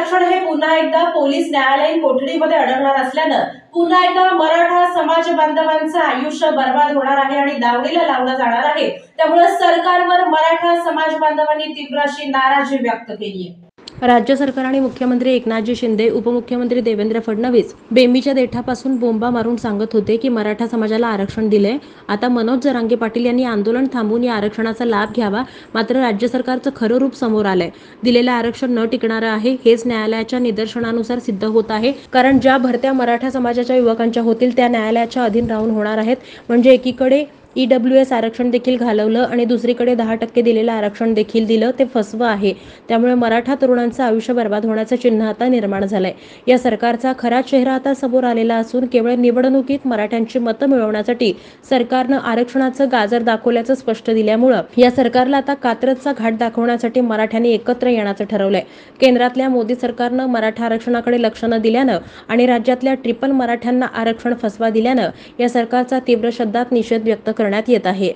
आरक्षण हे पुन्हा एकदा पोलीस न्यायालयीन कोठडीमध्ये अडकणार असल्यानं पुन्हा एकदा मराठा समाज बांधवांचं आयुष्य बर्बाद होणार आहे आणि दावणीला लावलं जाणार आहे। त्यामुळे सरकारवर मराठा समाज बांधवांनी तीव्र अशी नाराजी व्यक्त केली आहे। राज्य सरकार आणि मुख्यमंत्री एकनाथजी शिंदे, उपमुख्यमंत्री देवेंद्र फडणवीस बेंबीच्या देठापासून बोंबा मारून सांगत होते की मराठा समाजाला आरक्षण दिले। आता मनोज जरांगे पाटील यांनी आंदोलन थांबवून या आरक्षणाचा लाभ घ्यावा। मात्र राज्य सरकारचं खरं रूप समोर आलंय। दिलेलं आरक्षण न टिकणारं आहे हेच न्यायालयाच्या निदर्शनानुसार सिद्ध होत आहे। कारण ज्या भरत्या मराठा समाजाच्या युवकांच्या होतील त्या न्यायालयाच्या अधीन राहून होणार आहेत। म्हणजे एकीकडे EWS आरक्षण देखील घालवलं आणि दुसरीकडे 10% दिलेलं आरक्षण देखील दिलं, ते फसवं आहे। त्यामुळे मराठा तरुणांचं आयुष्य बर्बाद होण्याचं चिन्ह आता निर्माण झालंय। या सरकारचा खरा चेहरा आता समोर आलेला असून केवळ निवडणुकीत मराठ्यांची मतं मिळवण्यासाठी सरकारनं आरक्षणाचं गाजर दाखवल्याचं स्पष्ट दिल्यामुळं या सरकारला आता कात्रजचा घाट दाखवण्यासाठी मराठ्यांनी एकत्र येण्याचं ठरवलंय। केंद्रातल्या मोदी सरकारनं मराठा आरक्षणाकडे लक्ष न दिल्यानं आणि राज्यातल्या ट्रिपल मराठ्यांना आरक्षण फसवा दिल्यानं या सरकारचा तीव्र शब्दात निषेध व्यक्त करण्यात येत आहे।